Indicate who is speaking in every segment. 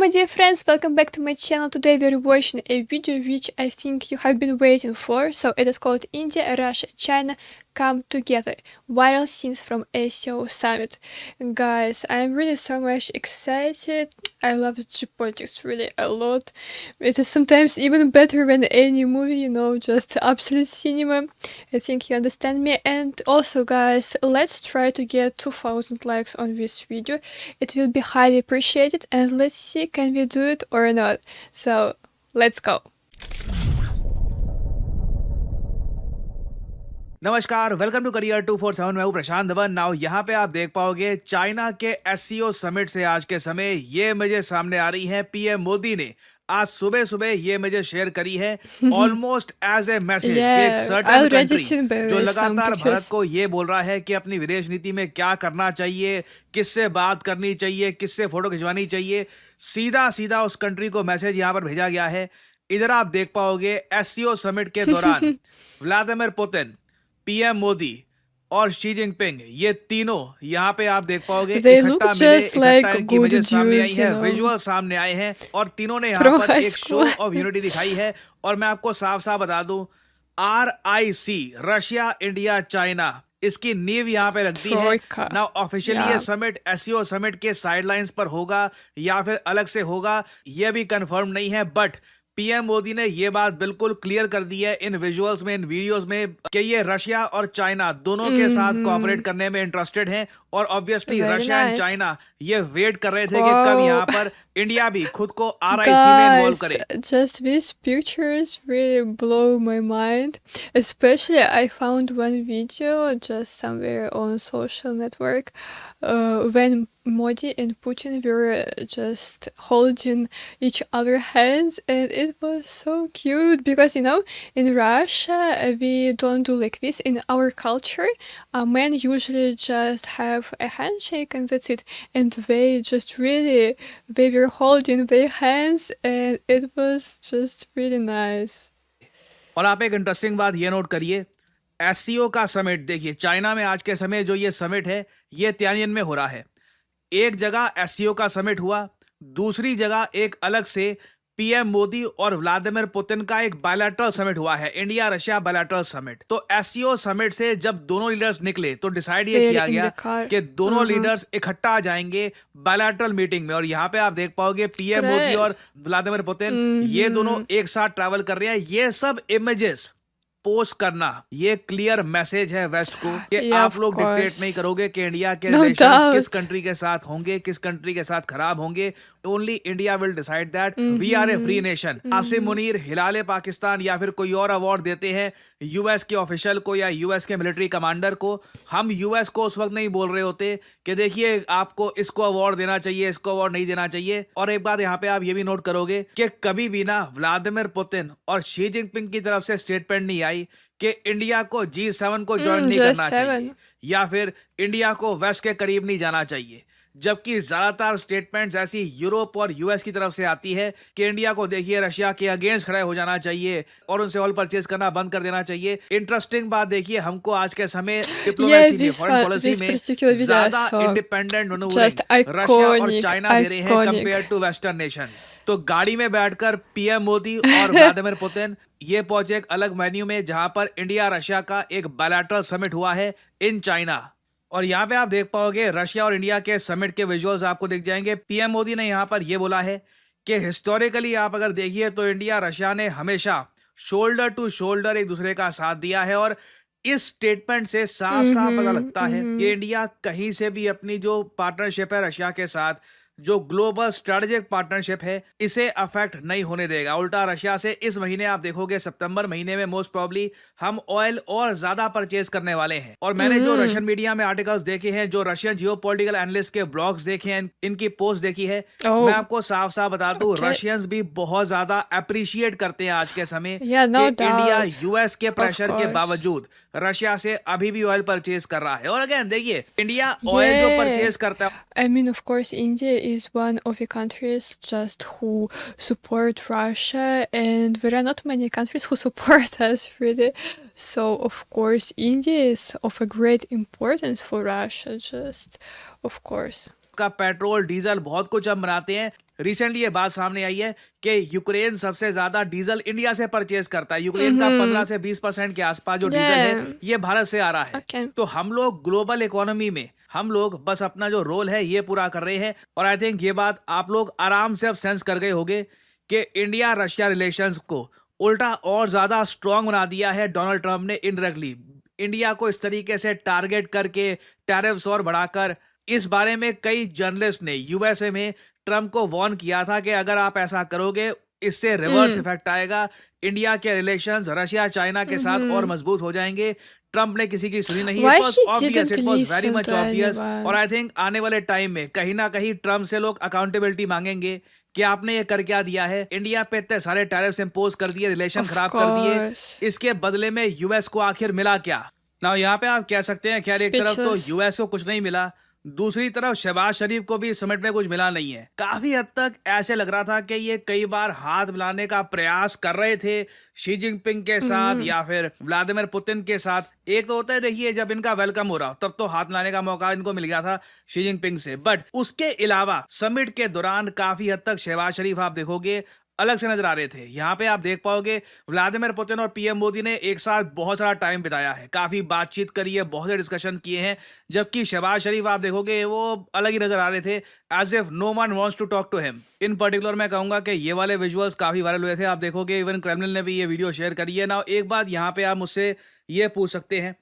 Speaker 1: my dear friends, welcome back to my channel. Today we are watching a video which I think you have been waiting for. So it is called India, Russia, China Come Together. Viral scenes from SEO Summit. Guys, I am really so much excited. I love geopolitics really a lot. It is sometimes even better than any movie, just absolute cinema. I think you understand me. And also guys, let's try to get 2000 likes on this video. It will be highly appreciated and let's see can we do it or not. So let's go.
Speaker 2: नमस्कार, welcome to career 247। मैं हूं प्रशांत Dhawan. Now यहाँ पे आप देख पाओगे China के SCO summit से आज के समय ये इमेजेस सामने आ रही हैं। पीएम मोदी ने आज सुबह सुबह ये इमेजेस शेयर करी है ऑलमोस्ट एज ए मैसेज कि एक सर्टेन कंट्री जो लगातार भारत को ये बोल रहा है कि अपनी विदेश नीति में क्या करना चाहिए, किससे बात करनी चाहिए, किससे फोटो खिंचवानी चाहिए, सीधा सीधा उस कंट्री को मैसेज यहाँ पर भेजा गया है। इधर आप देख पाओगे एससीओ समिट के दौरान व्लादिमीर पुतिन, पीएम मोदी और शी जिनपिंग ये तीनों यहाँ पे आप देख पाओगे इकट्ठा मिले, इनकी इमेजेस सामने आई है, विजुअल सामने आए हैं और तीनों ने यहाँ पर एक शो ऑफ यूनिटी दिखाई है। और मैं आपको साफ साफ बता दूं, RIC रशिया इंडिया चाइना इसकी नींव यहाँ पे रख दी है। ना ऑफिशियली ये समिट एससीओ समिट के साइडलाइंस पर होगा या फिर अलग से होगा ये भी कंफर्म नहीं है, बट पीएम मोदी ने ये बात बिल्कुल क्लियर कर दी है इन विजुअल्स में, इन वीडियोस में कि ये रशिया और चाइना दोनों के साथ कोऑपरेट करने में इंटरेस्टेड हैं। और ऑब्वियसली रशिया एंड चाइना ये वेट कर रहे थे कि कब यहाँ पर इंडिया भी खुद को RIC में इन्वॉल्व करे।
Speaker 1: Just these pictures really blow my mind. Especially I found one video just somewhere on social network when Modi and Putin were just holding each other hands, and it was so cute because in Russia we don't do like this. In our culture, men usually just have a handshake and that's it, and they just really they were holding their hands and it was just really nice.
Speaker 2: और आप एक interesting बात ये note करिए, SCO का summit देखिए China में आज के समय जो ये समिट है ये तियानजिन में हो रहा है। एक जगह एससीओ का समिट हुआ, दूसरी जगह एक अलग से पीएम मोदी और व्लादिमीर पुतिन का एक बायलैटरल समिट हुआ है, इंडिया रशिया बायलैटरल समिट। तो एससीओ समिट से जब दोनों लीडर्स निकले तो डिसाइड ये किया गया कि दोनों लीडर्स इकट्ठा आ जाएंगे बायलैटरल मीटिंग में। और यहाँ पे आप देख पाओगे पीएम मोदी और व्लादिमीर पुतिन ये दोनों एक साथ ट्रैवल कर रहे हैं। ये सब इमेजेस पोस्ट करना ये क्लियर मैसेज है वेस्ट को कि आप लोग डिक्टेट नहीं करोगे कि इंडिया के रिलेशंस किस कंट्री के साथ होंगे, किस कंट्री के साथ खराब होंगे। Only India will decide that we are a free nation. Asim Munir हिलाले पाकिस्तान या फिर कोई और अवार्ड देते हैं यूएस के ऑफिशियल को या यूएस के मिलिट्री कमांडर को। हम यूएस को उस वक्त नहीं बोल रहे होते कि देखिए आपको इसको अवार्ड देना चाहिए, इसको अवार्ड नहीं देना चाहिए। और एक बात यहाँ पे आप ये भी नोट करोगे कि कभी भी ना व्लादिमीर पुतिन और शी जिनपिंग की तरफ से स्टेटमेंट नहीं आई कि इंडिया को G7 को ज्वाइन नहीं करना चाहिए या फिर इंडिया को वेस्ट के करीब नहीं जाना चाहिए। जबकि ज्यादातर स्टेटमेंट्स ऐसी यूरोप और यूएस की तरफ से आती है कि इंडिया को देखिए रशिया के अगेंस्ट खड़े हो जाना चाहिए और उनसे ऑयल परचेज करना बंद कर देना चाहिए। इंटरेस्टिंग बात देखिए, हमको आज के समय डिप्लोमेसी में, फॉरेन पॉलिसी में ज्यादा इंडिपेंडेंट रशिया और चाइना दे रहे हैं कंपेयर टू वेस्टर्न नेशंस। तो गाड़ी में बैठकर पीएम मोदी और व्लादिमीर पुतिन ये पहुंचे एक अलग वेन्यू में जहां पर इंडिया रशिया का एक बायलैटरल समिट हुआ है इन चाइना। और यहाँ पे आप देख पाओगे रशिया और इंडिया के समिट के विजुअल्स आपको दिख जाएंगे। पीएम मोदी ने यहाँ पर यह बोला है कि हिस्टोरिकली आप अगर देखिए तो इंडिया रशिया ने हमेशा शोल्डर टू शोल्डर एक दूसरे का साथ दिया है। और इस स्टेटमेंट से साफ साफ पता लगता है कि इंडिया कहीं से भी अपनी जो पार्टनरशिप है रशिया के साथ, जो ग्लोबल स्ट्रेटेजिक पार्टनरशिप है, इसे अफेक्ट नहीं होने देगा। उल्टा रशिया से इस महीने आप देखोगे सितंबर महीने में मोस्ट प्रोबेबली हम ऑयल और ज्यादा परचेज करने वाले हैं। और मैंने जो रशियन मीडिया में आर्टिकल्स देखे हैं, जो रशियन जियोपॉलिटिकल एनालिस्ट के ब्लॉग्स देखे हैं, इनकी पोस्ट देखी है, मैं आपको साफ साफ बता दूं रशियंस भी बहुत ज्यादा अप्रिशिएट करते हैं आज के समय कि इंडिया यूएस के प्रेशर के बावजूद रशिया से अभी भी ऑयल परचेज कर रहा है। और अगेन देखिए इंडिया ऑयल जो परचेज करता है,
Speaker 1: I mean, of course, India is one of the countries just who support Russia, and there are not many countries who support us really. So, of course, India is of a great importance for Russia, just of course.
Speaker 2: का petrol diesel बहुत कुछ हम बनाते हैं। Recently ये बात सामने आई है कि यूक्रेन सबसे ज्यादा डीजल इंडिया से परचेज करता है। यूक्रेन का 15 से 20% के आसपास जो डीजल है
Speaker 1: Yeah.
Speaker 2: ये भारत से आ रहा है।
Speaker 1: Okay.
Speaker 2: तो हम लोग ग्लोबल इकोनॉमी में हम लोग बस अपना जो रोल है ये पूरा कर रहे हैं। और आई थिंक ये बात आप लोग आराम से अब सेंस कर गए होंगे कि इंडिया रशिया रिलेशंस को उल्टा और ज्यादा स्ट्रांग बना दिया है डोनाल्ड ट्रंप ने इनडायरेक्टली। इंडिया को इस तरीके से टारगेट करके टैरिफ्स और बढ़ाकर, इस बारे में कई जर्नलिस्ट ने यूएसए में ट्रंप को वार्न किया था कि अगर आप ऐसा करोगे इससे रिवर्स
Speaker 1: Mm.
Speaker 2: इफेक्ट आएगा, इंडिया के रिलेशंस रशिया चाइना के साथ और मजबूत हो जाएंगे। ट्रंप ने किसी की सुनी नहीं।
Speaker 1: Why
Speaker 2: it was
Speaker 1: he
Speaker 2: obvious,
Speaker 1: didn't
Speaker 2: it was very
Speaker 1: listen
Speaker 2: much
Speaker 1: to
Speaker 2: obvious. और
Speaker 1: anyone?
Speaker 2: आई थिंक आने वाले टाइम में कहीं ना कहीं ट्रंप से लोग अकाउंटेबिलिटी मांगेंगे कि आपने ये कर क्या दिया है, इंडिया पे इतने सारे टैरिफ्स इंपोज कर दिए, रिलेशन
Speaker 1: Of
Speaker 2: खराब कर दिए,
Speaker 1: course.
Speaker 2: इसके बदले में यूएस को आखिर मिला क्या? ना यहाँ पे आप कह सकते हैं खैर एक तरफ तो
Speaker 1: Speechless.
Speaker 2: यूएस को कुछ नहीं मिला, दूसरी तरफ शहबाज शरीफ को भी इस समिट में कुछ मिला नहीं है। काफी हद तक ऐसे लग रहा था कि ये कई बार हाथ मिलाने का प्रयास कर रहे थे शी जिनपिंग के साथ या फिर व्लादिमीर पुतिन के साथ। एक तो होता है देखिए जब इनका वेलकम हो रहा हो तब तो हाथ मिलाने का मौका इनको मिल गया था शी जिनपिंग से, बट उसके अलावा समिट के दौरान काफी हद तक शहबाज शरीफ आप देखोगे अलग से नजर आ रहे थे। यहाँ पे आप देख पाओगे व्लादिमीर पुतिन और पीएम मोदी ने एक साथ बहुत सारा टाइम बिताया है, काफी बातचीत करी है, बहुत से डिस्कशन किए हैं, जबकि शहबाज शरीफ आप देखोगे वो अलग ही नजर आ रहे थे, as if no one wants to talk to him. In particular मैं कहूंगा कि ये वाले विजुअल्स काफी वायरल हुए थे, आप देखोगे इवन क्रेमलिन ने भी ये वीडियो शेयर करी है ना। एक बात यहाँ पे आप मुझसे ये पूछ सकते हैं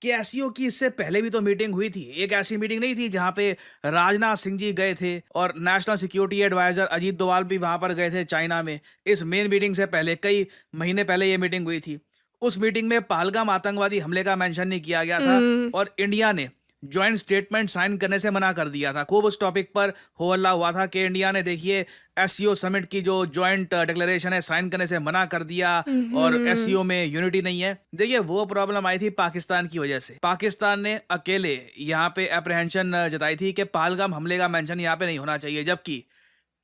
Speaker 2: कि एससीओ की इससे पहले भी तो मीटिंग हुई थी, एक ऐसी मीटिंग नहीं थी जहां पे राजनाथ सिंह जी गए थे और national security advisor Ajit Doval भी वहां पर गए थे चाइना में। इस मेन मीटिंग से पहले कई महीने पहले ये मीटिंग हुई थी। उस मीटिंग में पहलगाम आतंकवादी हमले का मेंशन नहीं किया गया था और इंडिया ने ज्वाइंट स्टेटमेंट साइन करने से मना कर दिया था। खूब उस टॉपिक पर हो हल्ला हुआ था कि इंडिया ने देखिए एससीओ समिट की जो ज्वाइंट डिक्लेरेशन है साइन करने से मना कर दिया और एससीओ में यूनिटी नहीं है। देखिए वो प्रॉब्लम आई थी पाकिस्तान की वजह से। पाकिस्तान ने अकेले यहाँ पे अप्रहेंशन जताई थी कि पहलगाम हमले का मेंशन यहाँ पे नहीं होना चाहिए, जबकि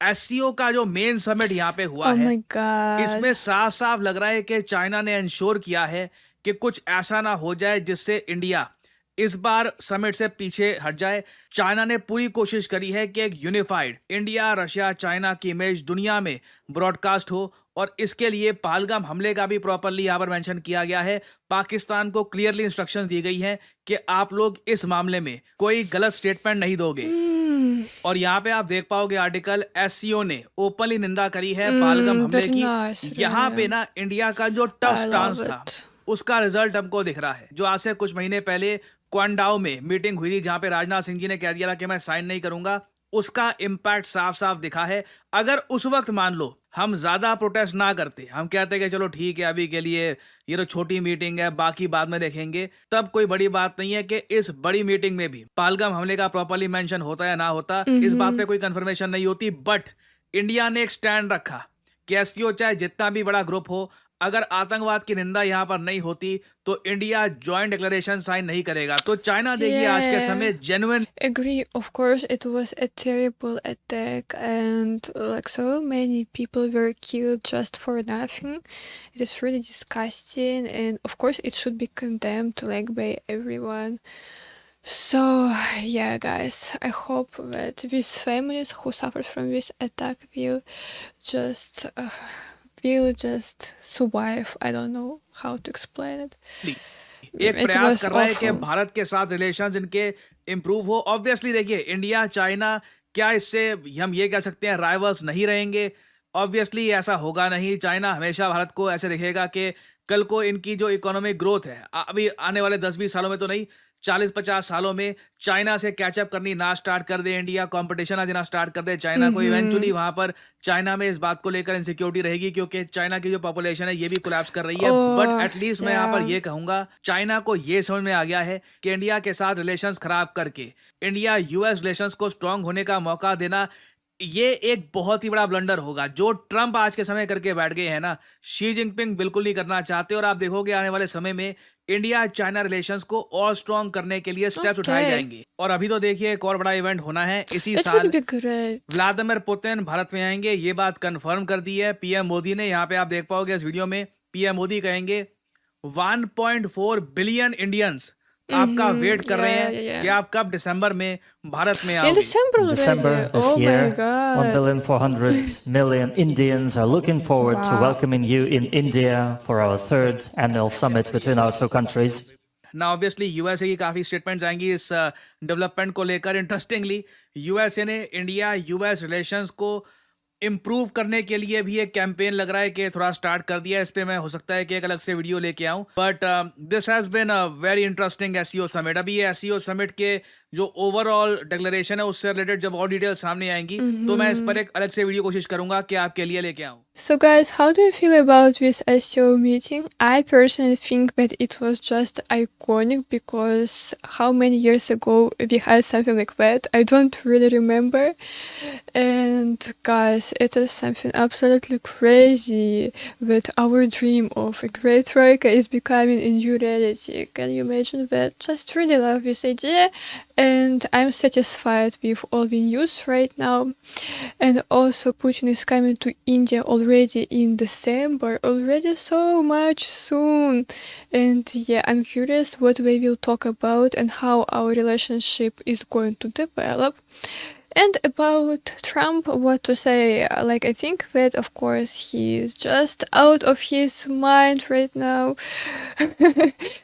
Speaker 2: एससीओ का जो मेन समिट यहाँ पे हुआ
Speaker 1: Oh
Speaker 2: है
Speaker 1: my god.
Speaker 2: इसमें साफ साफ लग रहा है कि चाइना ने इंश्योर किया है कि कुछ ऐसा ना हो जाए जिससे इंडिया इस बार समिट से पीछे हट जाए। चाइना ने पूरी कोशिश करी है कि एक यूनिफाइड इंडिया रशिया चाइना की इमेज दुनिया में ब्रॉडकास्ट हो और इसके लिए पहलगाम हमले का भी प्रॉपरली यहाँ पर मेंशन किया गया है। पाकिस्तान को क्लियरली इंस्ट्रक्शंस दी गई हैं कि आप लोग इस मामले में कोई गलत स्टेटमेंट नहीं दोगे। और यहाँ पे आप देख पाओगे आर्टिकल एससीओ ने ओपनली निंदा करी है पहलगाम हमले
Speaker 1: very
Speaker 2: की।
Speaker 1: nice,
Speaker 2: यहाँ पे
Speaker 1: really.
Speaker 2: ना इंडिया का जो टफ
Speaker 1: I
Speaker 2: स्टांस
Speaker 1: love
Speaker 2: था
Speaker 1: it.
Speaker 2: उसका रिजल्ट हमको दिख रहा है। जो आज से कुछ महीने पहले क्वांडाओ में मीटिंग हुई थी जहां पे राजनाथ सिंह जी ने कह दिया था कि मैं साइन नहीं करूंगा, उसका इम्पैक्ट साफ साफ दिखा है। अगर उस वक्त मान लो हम ज्यादा प्रोटेस्ट ना करते, हम कहते कि चलो ठीक है अभी के लिए ये तो छोटी मीटिंग है बाकी बाद में देखेंगे, तब कोई बड़ी बात नहीं है कि इस बड़ी मीटिंग में भी पहलगाम हमले का प्रॉपरली मेंशन होता या ना होता, इस बात पे कोई कंफर्मेशन नहीं होती। बट इंडिया ने एक स्टैंड रखा कि एससीओ चाहे जितना भी बड़ा ग्रुप हो, अगर आतंकवाद की निंदा यहाँ पर नहीं होती तो इंडिया जॉइंट डिक्लेरेशन साइन नहीं करेगा। तो चाइना देखिए आज के समय genuine
Speaker 1: Agree, of course, it was a terrible attack, and like so many people were killed just for nothing. It is really disgusting, and of course, it should be condemned like by everyone. So, yeah, guys, I hope that these families who suffered from this attack will just survive. I don't know how to explain it.
Speaker 2: एक
Speaker 1: It
Speaker 2: प्रयास
Speaker 1: was
Speaker 2: कर रहा है कि
Speaker 1: awful.
Speaker 2: Bharat के साथ relations इनके improve हो। ऑब्वियसली देखिए इंडिया चाइना क्या इससे हम ये कह सकते हैं राइवल्स नहीं रहेंगे? ऑब्वियसली ऐसा होगा नहीं। चाइना हमेशा भारत को ऐसे देखेगा कि कल को इनकी जो इकोनॉमिक ग्रोथ है अभी आने वाले 10-20 सालों में तो नहीं, 40-50 सालों में चाइना से कैचअप करनी ना स्टार्ट कर दे इंडिया, कंपटीशन ना देना स्टार्ट कर दे चाइना को, इवेंचुअली वहां पर चाइना में इस बात को लेकर इनसिक्योरिटी रहेगी क्योंकि चाइना की जो पॉपुलेशन है ये भी कोलैप्स कर रही है। बट एटलीस्ट मैं यहाँ पर
Speaker 1: Yeah.
Speaker 2: ये कहूंगा चाइना को ये समझ में आ गया है कि इंडिया के साथ रिलेशंस खराब करके इंडिया यूएस रिलेशंस को स्ट्रांग होने का मौका देना ये एक बहुत ही बड़ा ब्लंडर होगा। जो ट्रंप आज के समय करके बैठ गए हैं ना, शी जिनपिंग बिल्कुल नहीं करना चाहते। और आप देखोगे आने वाले समय में इंडिया चाइना रिलेशंस को और स्ट्रांग करने के लिए स्टेप्स उठाए
Speaker 1: Okay.
Speaker 2: जाएंगे। और अभी तो देखिए एक और बड़ा इवेंट होना है इसी
Speaker 1: It
Speaker 2: साल,
Speaker 1: would be great.
Speaker 2: Vladimir Putin Bharat में आएंगे, ये बात कंफर्म कर दी है पीएम मोदी ने। यहाँ पे आप देख पाओगे इस वीडियो में पीएम मोदी कहेंगे 1.4 बिलियन इंडियंस आपका वेट कर रहे
Speaker 1: Yeah,
Speaker 2: हैं
Speaker 1: yeah,
Speaker 2: कि
Speaker 1: yeah.
Speaker 2: आप कब दिसंबर में भारत में
Speaker 1: In
Speaker 2: आओगे.
Speaker 1: December
Speaker 3: In
Speaker 1: already.
Speaker 3: December this
Speaker 1: Oh my
Speaker 3: year,
Speaker 1: god.
Speaker 3: 1,400,000,000 Indians are looking forward to
Speaker 1: Wow.
Speaker 3: welcoming you in India for our third annual summit between our two countries.
Speaker 2: ना obviously USA की काफ़ी statements आएंगी इस development को लेकर. Interestingly USA ने India US relations को improve करने के लिए भी एक कैंपेन लग रहा है कि थोड़ा स्टार्ट कर दिया है. इस पे मैं हो सकता है कि एक अलग से वीडियो लेके आऊं. But this has been a very interesting SEO summit. अभी ये एसईओ समिट के जो ओवरऑल डिक्लेरेशन है उससे रिलेटेड जब और डिटेल सामने आएंगी तो मैं इस पर एक अलग से वीडियो कोशिश करूंगा कि आपके लिए लेके आऊं.
Speaker 1: So guys, how do you feel about this SEO meeting? I personally think that it was just iconic because how many years ago we had something like that? I don't really remember. And guys, it is something absolutely crazy that our dream of a great troika is becoming a new reality. Can you imagine that? Just really love this idea, and I'm satisfied with all the news right now. And also Putin is coming to India already in December, already so much soon. And yeah, I'm curious what we will talk about and how our relationship is going to develop. And about Trump, what to say? Like, I think that, of course, he is just out of his mind right now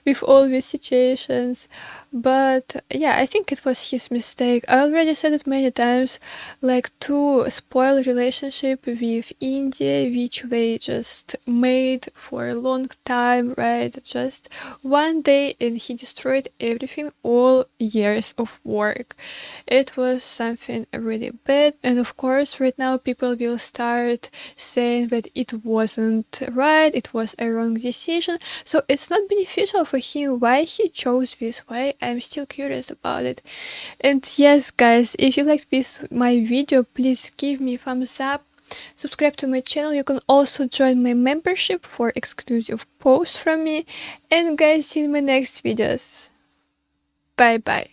Speaker 1: with all these situations. But yeah, I think it was his mistake. I already said it many times, like to spoil relationship with India, which they just made for a long time, right? Just one day, and he destroyed everything, all years of work. It was something really bad, and of course, right now people will start saying that it wasn't right, it was a wrong decision. So it's not beneficial for him. Why he chose this way? I'm still curious about it. And yes, guys, if you liked my video, please give me a thumbs up. Subscribe to my channel. You can also join my membership for exclusive posts from me. And guys, see you in my next videos. Bye bye.